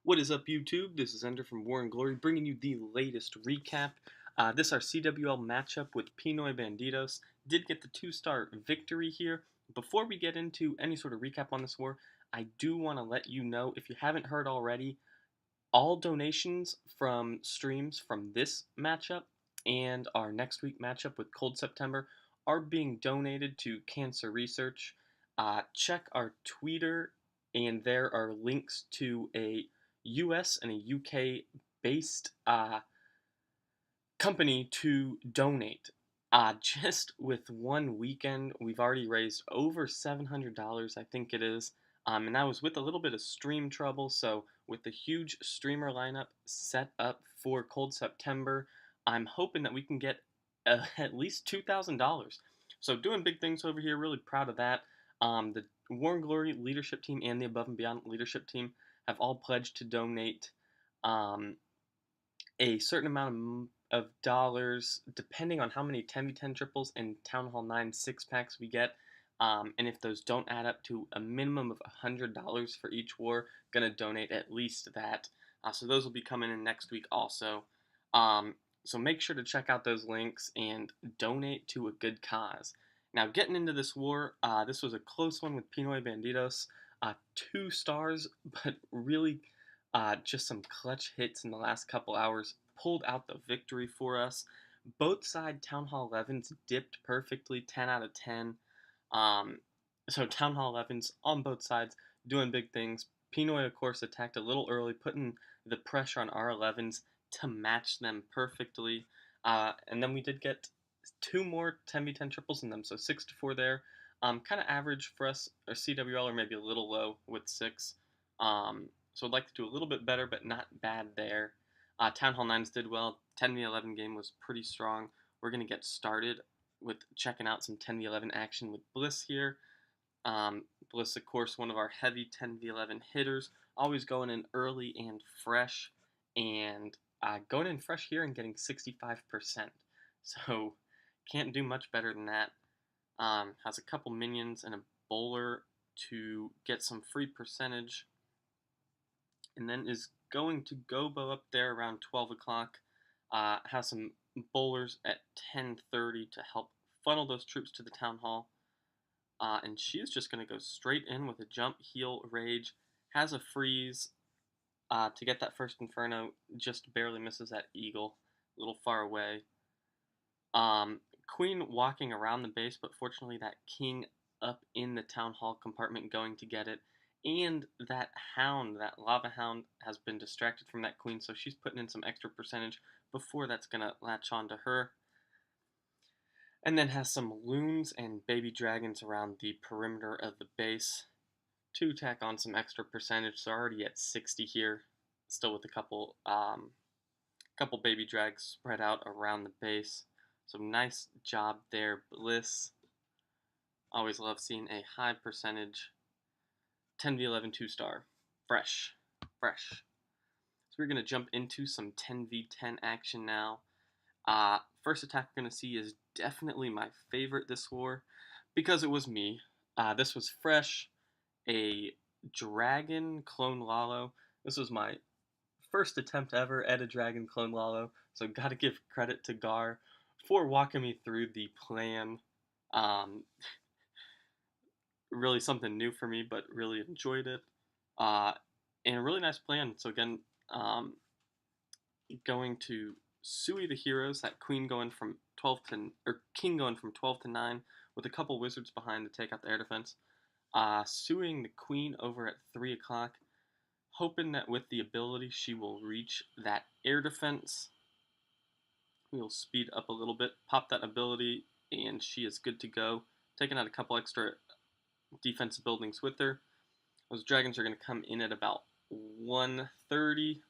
What is up, YouTube? This is Ender from War and Glory, bringing you the latest recap. This is our CWL matchup with PINOY Bandidos. Did get the 2-star victory here. Before we get into any sort of recap on this war, I do want to let you know, if you haven't heard already, all donations from streams from this matchup and our next week matchup with Cold September are being donated to cancer research. Check our Twitter, and there are links to a US and a UK based company to donate. Just with one weekend, we've already raised over $700, I think it is. And that was with a little bit of stream trouble. So, with the huge streamer lineup set up for Cold September, I'm hoping that we can get at least $2,000. So, doing big things over here. Really proud of that. The War and Glory leadership team and the Above and Beyond leadership team have all pledged to donate a certain amount of dollars, depending on how many 10v10 triples and Town Hall 9 6-packs we get. And if those don't add up to a minimum of $100 for each war, gonna donate at least that. So those will be coming in next week also. So make sure to check out those links and donate to a good cause. Now, getting into this war, this was a close one with Pinoy Bandidos. 2 stars, but really just some clutch hits in the last couple hours pulled out the victory for us. Both side Town Hall 11s dipped perfectly, 10 out of 10. So Town Hall 11s on both sides doing big things. Pinoy, of course, attacked a little early, putting the pressure on our 11s to match them perfectly. And then we did get 2 more 10v10 triples in them, so 6-4 there. Kind of average for us, or CWL, or maybe a little low with 6. So I'd like to do a little bit better, but not bad there. Town Hall 9s did well. 10v11 game was pretty strong. We're going to get started with checking out some 10v11 action with Bliss here. Bliss, of course, one of our heavy 10v11 hitters, always going in early and fresh, and going in fresh here and getting 65%. So can't do much better than that. Has a couple minions and a bowler to get some free percentage, and then is going to Gobo up there around 12 o'clock. Has some bowlers at 10:30 to help funnel those troops to the Town Hall. And she's just going to go straight in with a jump, heal, rage. Has a freeze to get that first Inferno. Just barely misses that Eagle. A little far away. Queen walking around the base, but fortunately that King up in the Town Hall compartment going to get it. And that Hound, that Lava Hound, has been distracted from that Queen, so she's putting in some extra percentage before that's going to latch on to her. And then has some Loons and Baby Dragons around the perimeter of the base to tack on some extra percentage. So already at 60 here, still with a couple Baby Drags spread out around the base. So nice job there, Bliss. Always love seeing a high percentage 10v11 2-star. Fresh. So we're going to jump into some 10v10 action now. First attack we're going to see is definitely my favorite this war, because it was me. This was fresh. A Dragon Clone Lalo. This was my first attempt ever at a Dragon Clone Lalo, so gotta give credit to Gar for walking me through the plan. Really something new for me, but really enjoyed it. And a really nice plan. So again, going to Sui the heroes, that Queen going from 12 to, or King going from 12 to 9, with a couple wizards behind to take out the air defense. Suing the Queen over at 3 o'clock, hoping that with the ability she will reach that air defense. We'll speed up a little bit, pop that ability, and she is good to go. Taking out a couple extra defensive buildings with her. Those dragons are going to come in at about 1:30.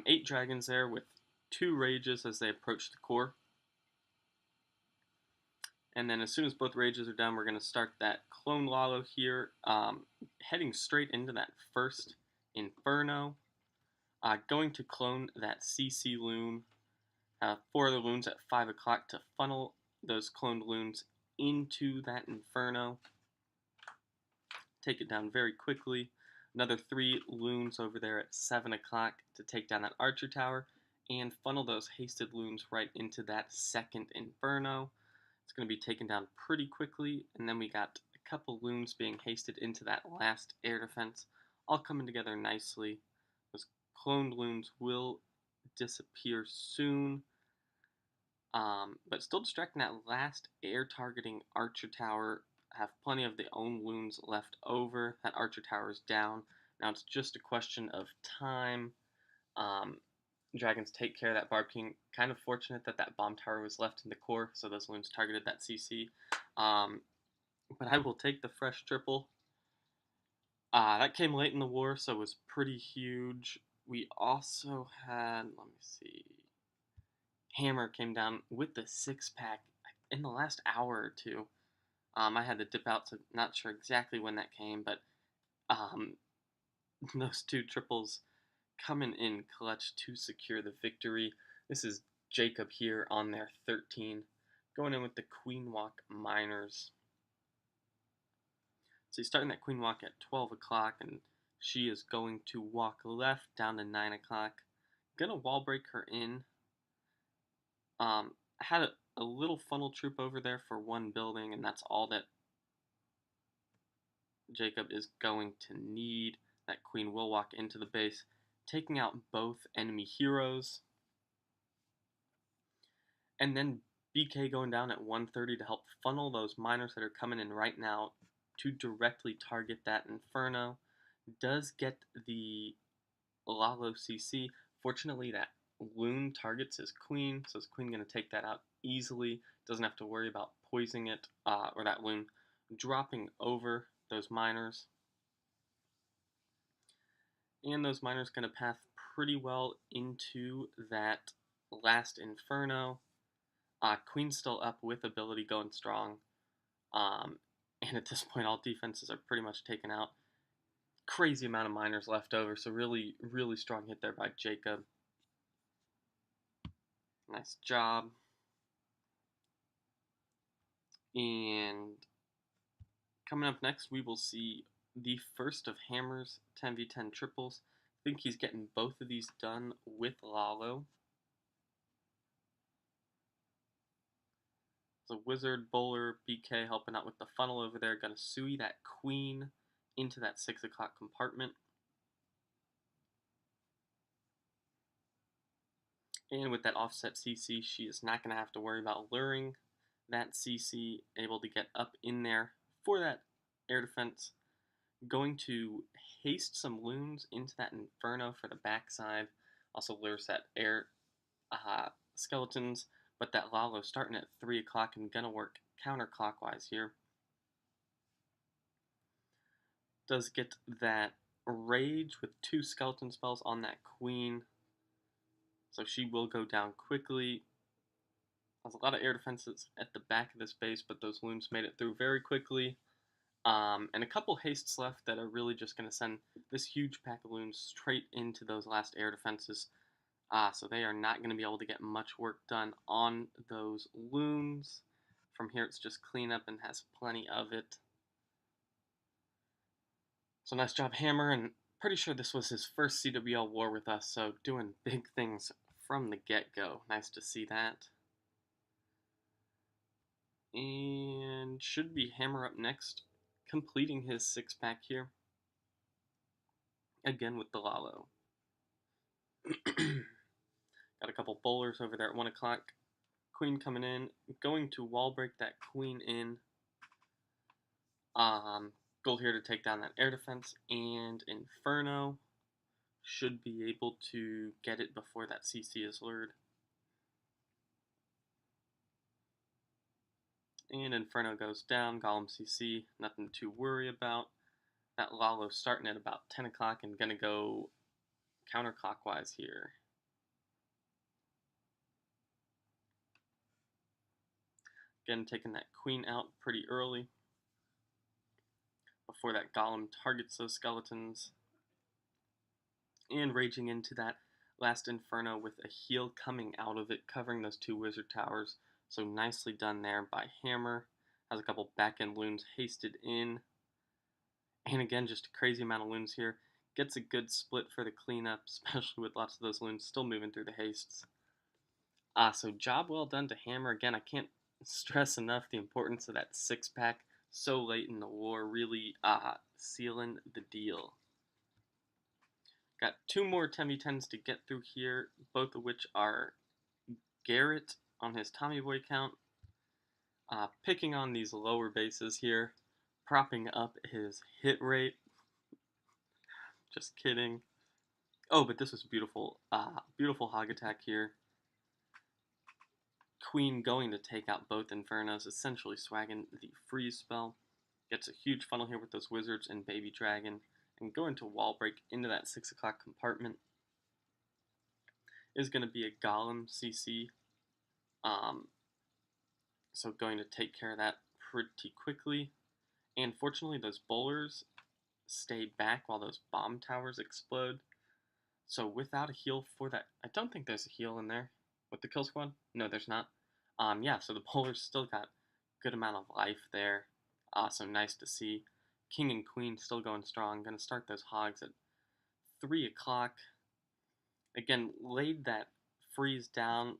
8 dragons there with 2 rages as they approach the core. And then as soon as both rages are done, we're going to start that Clone Lalo here, heading straight into that first Inferno. Going to clone that CC Loon. 4 other Loons at 5 o'clock to funnel those cloned Loons into that Inferno. Take it down very quickly. Another 3 loons over there at 7 o'clock to take down that archer tower and funnel those hasted loons right into that second inferno. It's going to be taken down pretty quickly, and then we got a couple loons being hasted into that last air defense, all coming together nicely. Those cloned loons will disappear soon, but still distracting that last air targeting archer tower. Have plenty of their own loons left over. That archer tower is down. Now it's just a question of time. Um, Dragons take care of that Barb King. Kind of fortunate that that bomb tower was left in the core, so those loons targeted that CC. But I will take the fresh triple. That came late in the war, so it was pretty huge. We also had, let me see, Hammer came down with the 6-pack in the last hour or two. I had to dip out, so not sure exactly when that came, but those 2 triples coming in clutch to secure the victory. This is Jacob here on their 13, going in with the Queen Walk Miners. So he's starting that Queen Walk at 12 o'clock, and she is going to walk left down to 9 o'clock. Gonna wall break her in. I had a little funnel troop over there for one building, and that's all that Jacob is going to need. That queen will walk into the base, taking out both enemy heroes. And then BK going down at 1:30 to help funnel those miners that are coming in right now to directly target that Inferno. Does get the Lalo CC. Fortunately, that loon targets his queen, so his queen going to take that out easily. Doesn't have to worry about poisoning it, or that loon dropping over those miners. And those miners going to path pretty well into that last Inferno. Queen's still up with ability going strong. And at this point, all defenses are pretty much taken out. Crazy amount of miners left over, so really, really strong hit there by Jacob. Nice job. And coming up next, we will see the first of Hammer's 10v10 triples. I think he's getting both of these done with Lalo. So Wizard, Bowler, BK helping out with the funnel over there. Gonna Sui that queen into that 6 o'clock compartment. And with that offset CC, she is not going to have to worry about luring that CC, able to get up in there for that air defense. Going to haste some loons into that Inferno for the backside. Also lures that air skeletons, but that Lalo starting at 3 o'clock and going to work counterclockwise here. Does get that Rage with 2 skeleton spells on that queen. So she will go down quickly. There's a lot of air defenses at the back of this base, but those loons made it through very quickly. And a couple hastes left that are really just going to send this huge pack of loons straight into those last air defenses. So they are not going to be able to get much work done on those loons. From here, it's just cleanup and has plenty of it. So nice job, Hammer, and pretty sure this was his first CWL war with us, so doing big things from the get-go. Nice to see that. And should be Hammer up next, completing his 6-pack here. Again with the Lalo. Got a couple bowlers over there at 1 o'clock. Queen coming in, going to wall break that queen in. Goal here to take down that air defense, and Inferno should be able to get it before that CC is lured. And Inferno goes down, Golem CC, nothing to worry about. That Lalo starting at about 10 o'clock and gonna go counterclockwise here. Again, taking that queen out pretty early before that Golem targets those skeletons. And raging into that last Inferno with a heal coming out of it, covering those 2 wizard towers. So nicely done there by Hammer. Has a couple back-end loons hasted in. And again, just a crazy amount of loons here. Gets a good split for the cleanup, especially with lots of those loons still moving through the hastes. So job well done to Hammer. Again, I can't stress enough the importance of that 6-pack so late in the war, really sealing the deal. Got 2 more 10v10s to get through here, both of which are Garrett on his Tommy Boy count, picking on these lower bases here, propping up his hit rate. Just kidding. Oh, but this was beautiful. Beautiful hog attack here. Queen going to take out both Infernos, essentially swagging the freeze spell. Gets a huge funnel here with those wizards and baby dragon, and going to wall break into that 6 o'clock compartment. Is going to be a golem CC. So going to take care of that pretty quickly. And fortunately, those bowlers stay back while those bomb towers explode. So without a heal for that, I don't think there's a heal in there with the kill squad. No, there's not. Yeah, so the bowlers still got a good amount of life there. So nice to see. King and queen still going strong. Gonna start those hogs at 3 o'clock. Again, laid that freeze down,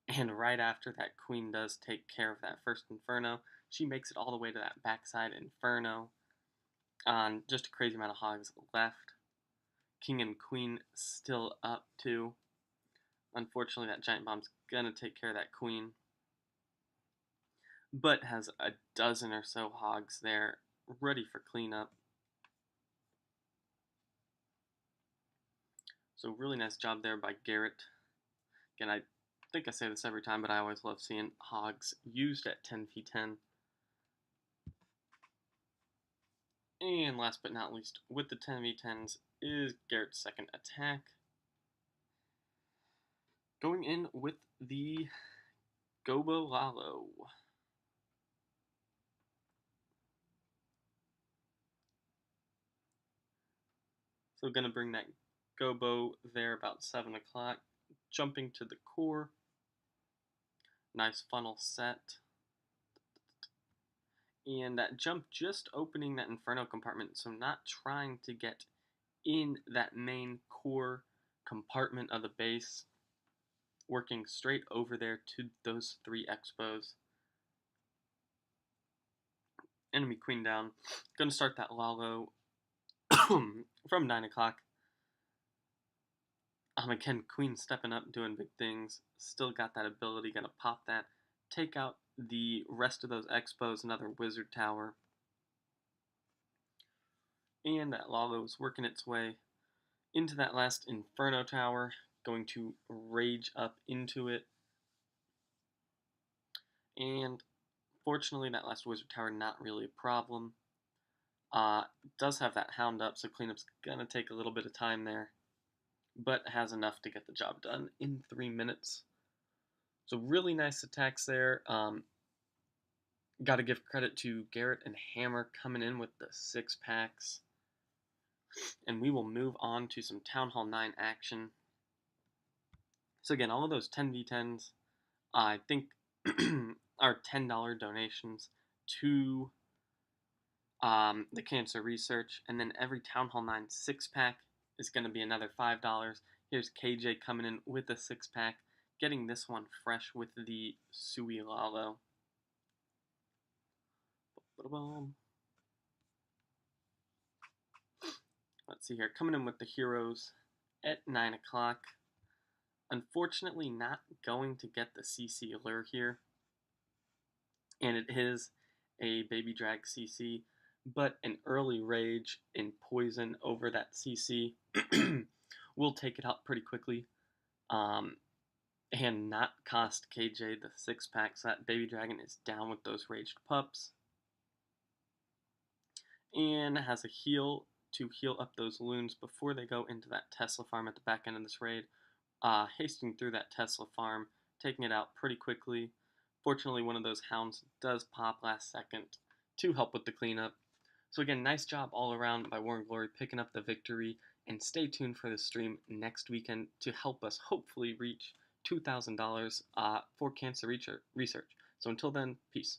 and right after that, queen does take care of that first Inferno. She makes it all the way to that backside Inferno. Just a crazy amount of hogs left. King and queen still up too. Unfortunately, that giant bomb's gonna take care of that queen, but has a dozen or so hogs there ready for cleanup. So really nice job there by Garrett. Again, I think I say this every time, but I always love seeing hogs used at 10v10. And last but not least, with the 10v10s is Garrett's second attack. Going in with the Gobo Lalo. So going to bring that Gobo there about 7 o'clock. Jumping to the core. Nice funnel set. And that jump just opening that Inferno compartment, so not trying to get in that main core compartment of the base. Working straight over there to those 3 expos. Enemy queen down. Gonna start that Lalo from 9 o'clock. Again, queen stepping up, doing big things. Still got that ability, gonna pop that. Take out the rest of those expos, another wizard tower. And that Lalo is working its way into that last Inferno tower. Going to rage up into it. And fortunately, that last wizard tower, not really a problem. Does have that hound up, so cleanup's gonna take a little bit of time there, but has enough to get the job done in 3 minutes. So really nice attacks there. Got to give credit to Garrett and Hammer coming in with the 6 packs. And we will move on to some Town Hall 9 action. So again, all of those 10v10s, I think, are $10 donations to the cancer research. And then every Town Hall 9 6-pack is going to be another $5. Here's KJ coming in with a 6-pack, getting this one fresh with the CWL. Let's see here, coming in with the heroes at 9 o'clock. Unfortunately, not going to get the CC lure here, and it is a baby drag CC, but an early rage in poison over that CC will take it out pretty quickly, and not cost KJ the 6-pack, so that baby dragon is down with those raged pups, and has a heal to heal up those loons before they go into that Tesla farm at the back end of this raid. Hasting through that Tesla farm, taking it out pretty quickly. Fortunately, one of those hounds does pop last second to help with the cleanup. So again, nice job all around by War and Glory picking up the victory, and stay tuned for the stream next weekend to help us hopefully reach $2,000 for cancer research. So until then, peace.